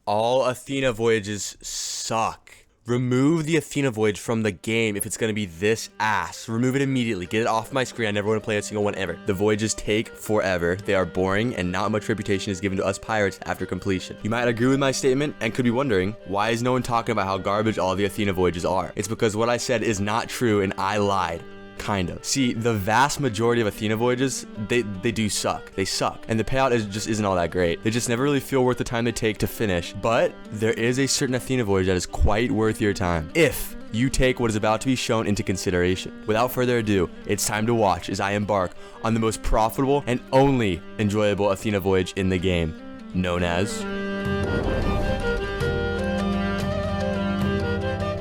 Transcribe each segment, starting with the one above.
All Athena Voyages suck. Remove the Athena Voyage from the game if it's going to be this ass. Remove it immediately. Get it off my screen. I never want to play a single one ever. The Voyages take forever. They are boring, and not much reputation is given to us pirates after completion. You might agree with my statement and could be wondering, why is no one talking about how garbage all the Athena Voyages are? It's because what I said is not true and I lied. Kind of. See, the vast majority of Athena Voyages, they do suck. They suck. And the payout just isn't all that great. They just never really feel worth the time they take to finish. But there is a certain Athena Voyage that is quite worth your time, if you take what is about to be shown into consideration. Without further ado, it's time to watch as I embark on the most profitable and only enjoyable Athena Voyage in the game, known as...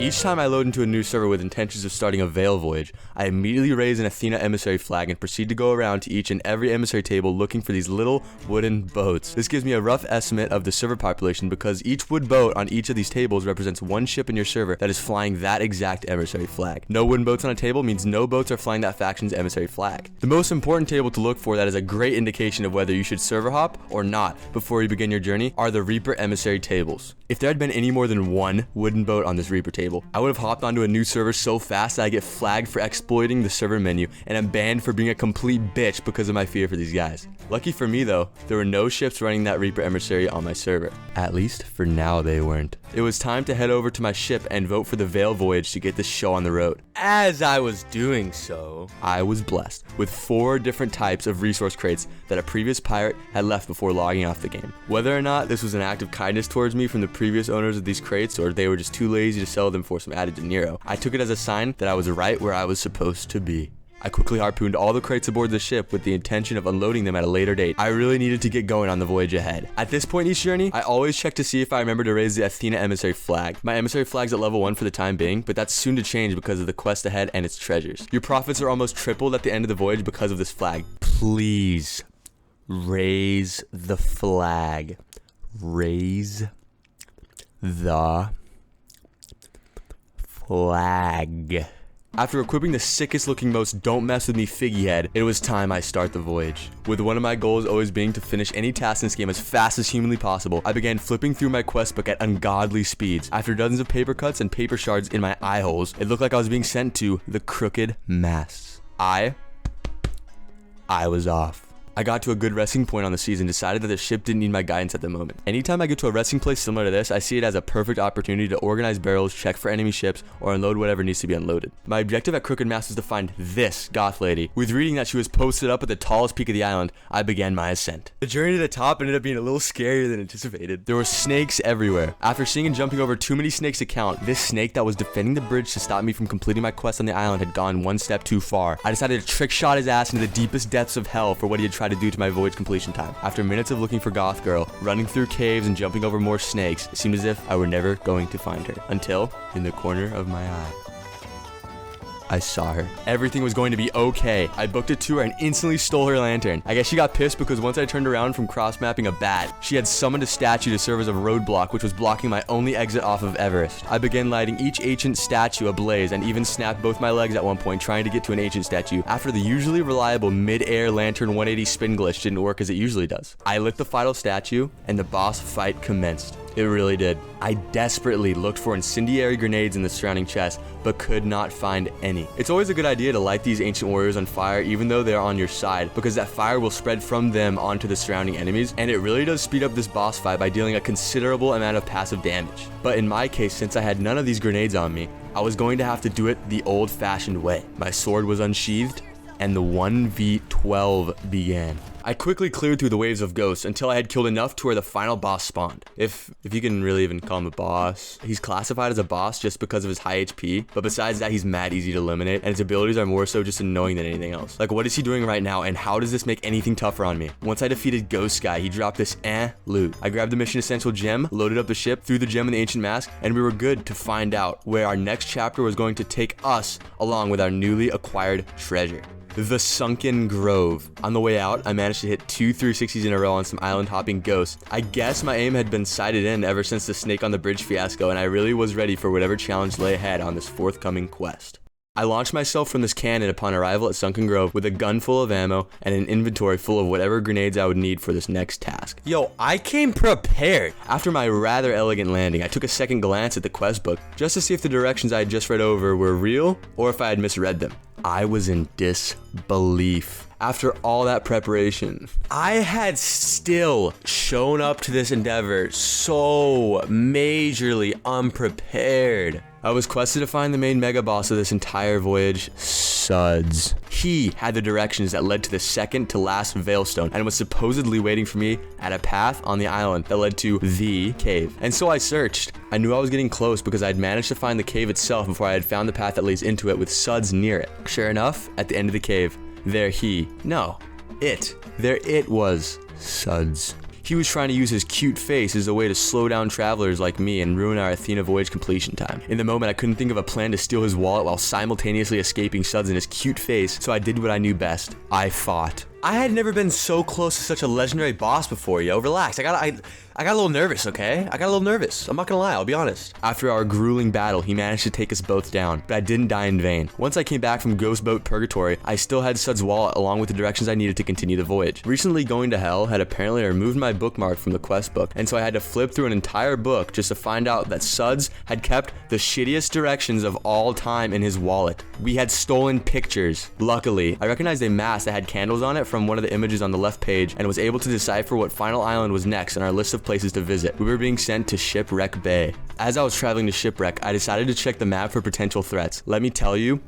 Each time I load into a new server with intentions of starting a Veil Voyage, I immediately raise an Athena Emissary flag and proceed to go around to each and every emissary table looking for these little wooden boats. This gives me a rough estimate of the server population because each wood boat on each of these tables represents one ship in your server that is flying that exact emissary flag. No wooden boats on a table means no boats are flying that faction's emissary flag. The most important table to look for that is a great indication of whether you should server hop or not before you begin your journey are the Reaper Emissary tables. If there had been any more than one wooden boat on this Reaper table, I would have hopped onto a new server so fast that I get flagged for exploiting the server menu and I'm banned for being a complete bitch because of my fear for these guys. Lucky for me though, there were no ships running that Reaper Emissary on my server. At least for now they weren't. It was time to head over to my ship and vote for the Veil Voyage to get this show on the road. As I was doing so, I was blessed with 4 different types of resource crates that a previous pirate had left before logging off the game. Whether or not this was an act of kindness towards me from the previous owners of these crates or they were just too lazy to sell them for some added dinero, I took it as a sign that I was right where I was supposed to be. I quickly harpooned all the crates aboard the ship with the intention of unloading them at a later date. I really needed to get going on the voyage ahead. At this point in each journey, I always check to see if I remember to raise the Athena Emissary flag. My emissary flag's at level 1 for the time being, but that's soon to change because of the quest ahead and its treasures. Your profits are almost tripled at the end of the voyage because of this flag. Please, raise the flag. Raise the flag. After equipping the sickest looking most don't mess with me figgy head, it was time I start the voyage. With one of my goals always being to finish any task in this game as fast as humanly possible, I began flipping through my quest book at ungodly speeds. After dozens of paper cuts and paper shards in my eye holes, it looked like I was being sent to the Crooked Masts. I was off. I got to a good resting point on the season, decided that the ship didn't need my guidance at the moment. Anytime I get to a resting place similar to this, I see it as a perfect opportunity to organize barrels, check for enemy ships, or unload whatever needs to be unloaded. My objective at Crooked Mast was to find this goth lady. With reading that she was posted up at the tallest peak of the island, I began my ascent. The journey to the top ended up being a little scarier than anticipated. There were snakes everywhere. After seeing and jumping over too many snakes to count, this snake that was defending the bridge to stop me from completing my quest on the island had gone one step too far. I decided to trick shot his ass into the deepest depths of hell for what he had tried to do to my voyage completion time. After minutes of looking for Goth Girl, running through caves and jumping over more snakes, it seemed as if I were never going to find her. Until, in the corner of my eye, I saw her. Everything was going to be okay. I booked a tour and instantly stole her lantern. I guess she got pissed because once I turned around from cross-mapping a bat, she had summoned a statue to serve as a roadblock which was blocking my only exit off of Everest. I began lighting each ancient statue ablaze and even snapped both my legs at one point trying to get to an ancient statue after the usually reliable mid-air lantern 180 spin glitch didn't work as it usually does. I lit the final statue and the boss fight commenced. It really did. I desperately looked for incendiary grenades in the surrounding chest, but could not find any. It's always a good idea to light these ancient warriors on fire even though they're on your side, because that fire will spread from them onto the surrounding enemies, and it really does speed up this boss fight by dealing a considerable amount of passive damage. But in my case, since I had none of these grenades on me, I was going to have to do it the old-fashioned way. My sword was unsheathed, and the 1v12 began. I quickly cleared through the waves of ghosts until I had killed enough to where the final boss spawned. If you can really even call him a boss. He's classified as a boss just because of his high HP, but besides that, he's mad easy to eliminate, and his abilities are more so just annoying than anything else. Like, what is he doing right now, and how does this make anything tougher on me? Once I defeated Ghost Guy, he dropped this loot. I grabbed the mission essential gem, loaded up the ship, threw the gem in the ancient mask, and we were good to find out where our next chapter was going to take us along with our newly acquired treasure. The Sunken Grove. On the way out, I managed to hit 2 360s in a row on some island hopping ghosts. I guess my aim had been sighted in ever since the snake on the bridge fiasco, and I really was ready for whatever challenge lay ahead on this forthcoming quest. I launched myself from this cannon upon arrival at Sunken Grove with a gun full of ammo and an inventory full of whatever grenades I would need for this next task. Yo, I came prepared. After my rather elegant landing, I took a second glance at the quest book just to see if the directions I had just read over were real or if I had misread them. I was in disbelief. After all that preparation, I had still shown up to this endeavor so majorly unprepared. I was quested to find the main mega boss of this entire voyage, Suds. He had the directions that led to the second to last Veilstone and was supposedly waiting for me at a path on the island that led to the cave. And so I searched. I knew I was getting close because I had managed to find the cave itself before I had found the path that leads into it with Suds near it. Sure enough, at the end of the cave, there it was, Suds. He was trying to use his cute face as a way to slow down travelers like me and ruin our Athena Voyage completion time. In the moment, I couldn't think of a plan to steal his wallet while simultaneously escaping Suds in his cute face, so I did what I knew best. I fought. I had never been so close to such a legendary boss before, yo. Relax. I got a little nervous, okay? I got a little nervous. I'm not gonna lie, I'll be honest. After our grueling battle, he managed to take us both down, but I didn't die in vain. Once I came back from Ghost Boat Purgatory, I still had Suds' wallet along with the directions I needed to continue the voyage. Recently going to hell had apparently removed my bookmark from the quest book, and so I had to flip through an entire book just to find out that Suds had kept the shittiest directions of all time in his wallet. We had stolen pictures. Luckily, I recognized a mask that had candles on it from one of the images on the left page and was able to decipher what final island was next on our list of places to visit. We were being sent to Shipwreck Bay. As I was traveling to Shipwreck, I decided to check the map for potential threats. Let me tell you,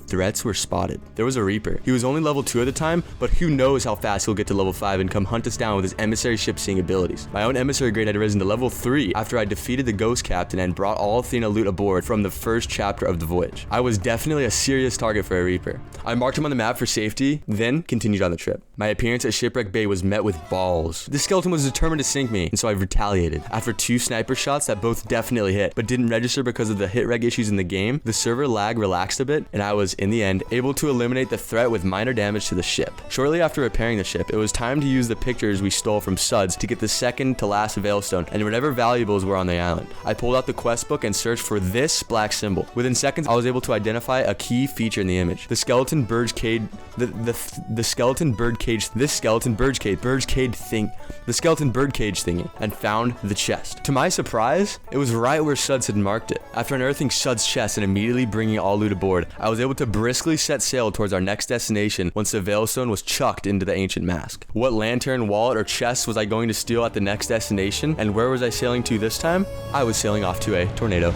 threats were spotted. There was a Reaper. He was only level 2 at the time, but who knows how fast he'll get to level 5 and come hunt us down with his emissary ship seeing abilities. My own emissary grade had risen to level 3 after I defeated the ghost captain and brought all Athena loot aboard from the first chapter of the voyage. I was definitely a serious target for a Reaper. I marked him on the map for safety, then continued on the trip. My appearance at Shipwreck Bay was met with balls. The skeleton was determined to sink me, and so I retaliated. After 2 sniper shots that both definitely hit, but didn't register because of the hit reg issues in the game, the server lag relaxed a bit, and I was, in the end, able to eliminate the threat with minor damage to the ship. Shortly after repairing the ship, it was time to use the pictures we stole from Suds to get the second to last Veilstone and whatever valuables were on the island. I pulled out the quest book and searched for this black symbol. Within seconds, I was able to identify a key feature in the image. The skeleton bird cage thingy, and found the chest. To my surprise, it was right where Suds had marked it. After unearthing Suds' chest and immediately bringing all loot aboard, I was able to briskly set sail towards our next destination once the Veilstone was chucked into the ancient mask. What lantern, wallet, or chest was I going to steal at the next destination, and where was I sailing to this time? I was sailing off to a tornado.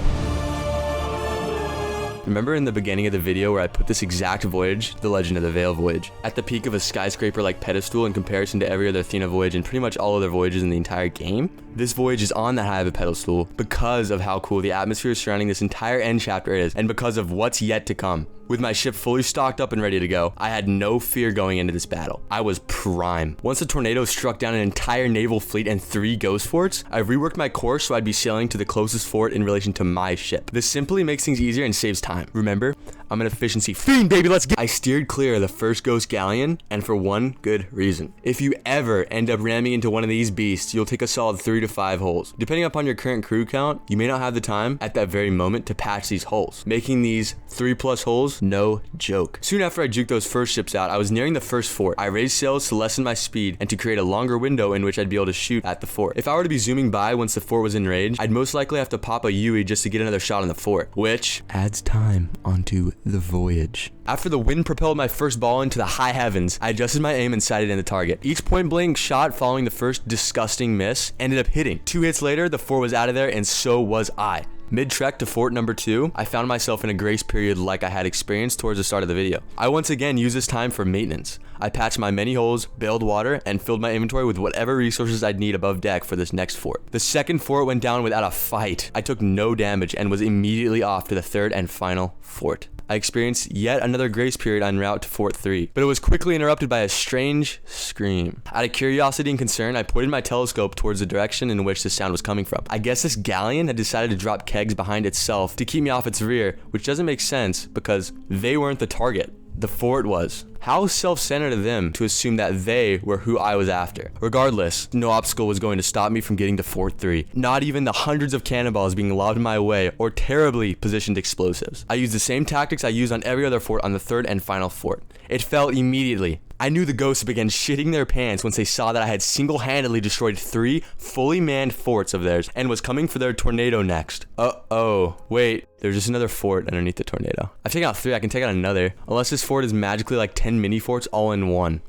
Remember in the beginning of the video where I put this exact voyage, the Legend of the Veil Voyage, at the peak of a skyscraper-like pedestal in comparison to every other Athena voyage and pretty much all other voyages in the entire game? This voyage is on that high of a pedestal because of how cool the atmosphere surrounding this entire end chapter is and because of what's yet to come. With my ship fully stocked up and ready to go, I had no fear going into this battle. I was prime. Once the tornado struck down an entire naval fleet and 3 ghost forts, I reworked my course so I'd be sailing to the closest fort in relation to my ship. This simply makes things easier and saves time. Remember, I'm an efficiency fiend, baby, let's get. I steered clear of the first ghost galleon, and for one good reason. If you ever end up ramming into one of these beasts, you'll take a solid 3 to 5 holes. Depending upon your current crew count, you may not have the time at that very moment to patch these holes, making these 3+ holes no joke. Soon after I juked those first ships out, I was nearing the first fort. I raised sails to lessen my speed and to create a longer window in which I'd be able to shoot at the fort. If I were to be zooming by once the fort was in range, I'd most likely have to pop a Yui just to get another shot on the fort, which adds time onto the voyage. After the wind propelled my first ball into the high heavens, I adjusted my aim and sighted in the target. Each point blank shot following the first disgusting miss ended up hitting. 2 hits later, the fort was out of there and so was I. Mid-trek to fort number 2, I found myself in a grace period like I had experienced towards the start of the video. I once again used this time for maintenance. I patched my many holes, bailed water, and filled my inventory with whatever resources I'd need above deck for this next fort. The second fort went down without a fight. I took no damage and was immediately off to the third and final fort. I experienced yet another grace period en route to Fort 3, but it was quickly interrupted by a strange scream. Out of curiosity and concern, I pointed my telescope towards the direction in which the sound was coming from. I guess this galleon had decided to drop kegs behind itself to keep me off its rear, which doesn't make sense because they weren't the target. The fort was. How self-centered of them to assume that they were who I was after. Regardless, no obstacle was going to stop me from getting to Fort 3. Not even the hundreds of cannonballs being lobbed my way or terribly positioned explosives. I used the same tactics I used on every other fort on the third and final fort. It fell immediately. I knew the ghosts began shitting their pants once they saw that I had single-handedly destroyed 3 fully manned forts of theirs and was coming for their tornado next. Uh-oh. Wait, there's just another fort underneath the tornado. I've taken out 3, I can take out another. Unless this fort is magically like 10 mini forts all in one.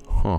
Huh.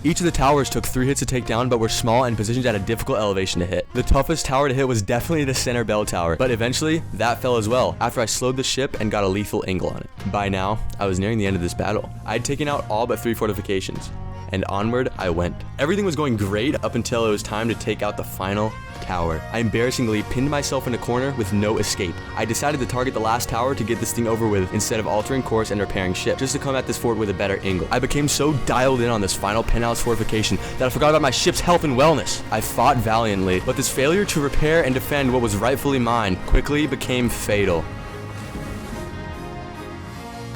Each of the towers took 3 hits to take down, but were small and positioned at a difficult elevation to hit. The toughest tower to hit was definitely the center bell tower, but eventually, that fell as well, after I slowed the ship and got a lethal angle on it. By now, I was nearing the end of this battle. I had taken out all but 3 fortifications, and onward I went. Everything was going great up until it was time to take out the final tower. I embarrassingly pinned myself in a corner with no escape. I decided to target the last tower to get this thing over with instead of altering course and repairing ship, just to come at this fort with a better angle. I became so dialed in on this final penthouse fortification that I forgot about my ship's health and wellness. I fought valiantly, but this failure to repair and defend what was rightfully mine quickly became fatal.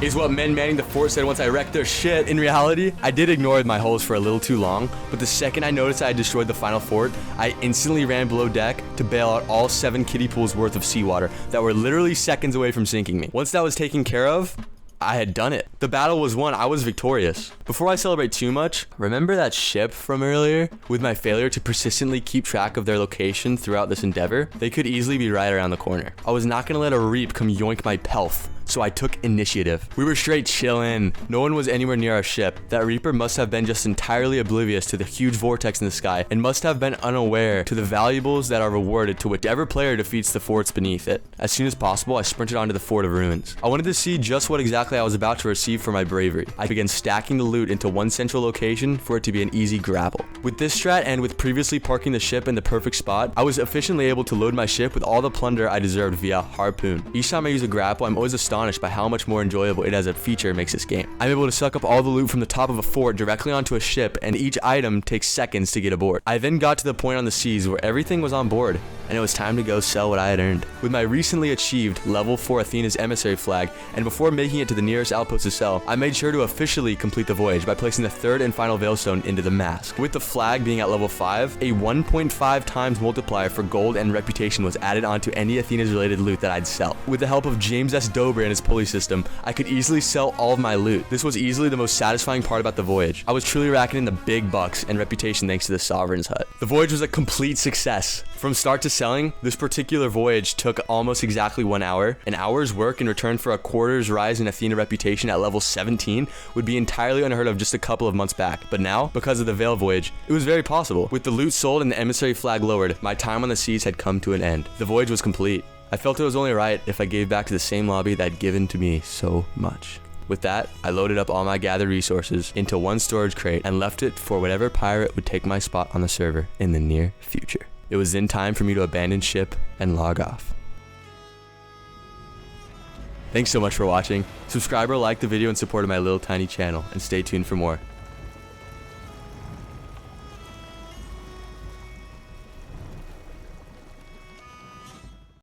Is what men manning the fort said once I wrecked their shit. In reality, I did ignore my holes for a little too long, but the second I noticed I had destroyed the final fort, I instantly ran below deck to bail out all 7 kiddie pools worth of seawater that were literally seconds away from sinking me. Once that was taken care of, I had done it. The battle was won. I was victorious. Before I celebrate too much, remember that ship from earlier? With my failure to persistently keep track of their location throughout this endeavor, they could easily be right around the corner. I was not gonna let a Reap come yoink my pelf, so I took initiative. We were straight chillin'. No one was anywhere near our ship. That Reaper must have been just entirely oblivious to the huge vortex in the sky and must have been unaware to the valuables that are rewarded to whichever player defeats the forts beneath it. As soon as possible, I sprinted onto the Fort of Ruins. I wanted to see just what exactly I was about to receive for my bravery. I began stacking the loot into one central location for it to be an easy grapple. With this strat and with previously parking the ship in the perfect spot, I was efficiently able to load my ship with all the plunder I deserved via harpoon. Each time I use a grapple, I'm always astonished by how much more enjoyable it as a feature makes this game. I'm able to suck up all the loot from the top of a fort directly onto a ship, and each item takes seconds to get aboard. I then got to the point on the seas where everything was on board, and it was time to go sell what I had earned. With my recently achieved level 4 Athena's Emissary flag, and before making it to the nearest outpost to sell, I made sure to officially complete the voyage by placing the 3rd and final veilstone into the mask. With the flag being at level 5, a 1.5 times multiplier for gold and reputation was added onto any Athena's related loot that I'd sell. With the help of James S. Dober and his pulley system, I could easily sell all of my loot. This was easily the most satisfying part about the voyage. I was truly racking in the big bucks and reputation thanks to the Sovereign's Hut. The voyage was a complete success. From start to selling, this particular voyage took almost exactly 1 hour. An hour's work in return for a quarter's rise in Athena reputation at level 17 would be entirely unheard of just a couple of months back. But now, because of the Veil voyage, it was very possible. With the loot sold and the emissary flag lowered, my time on the seas had come to an end. The voyage was complete. I felt it was only right if I gave back to the same lobby that had given to me so much. With that, I loaded up all my gathered resources into one storage crate and left it for whatever pirate would take my spot on the server in the near future. It was then time for me to abandon ship and log off. Thanks so much for watching. Subscribe or like the video in support of my little tiny channel, and stay tuned for more.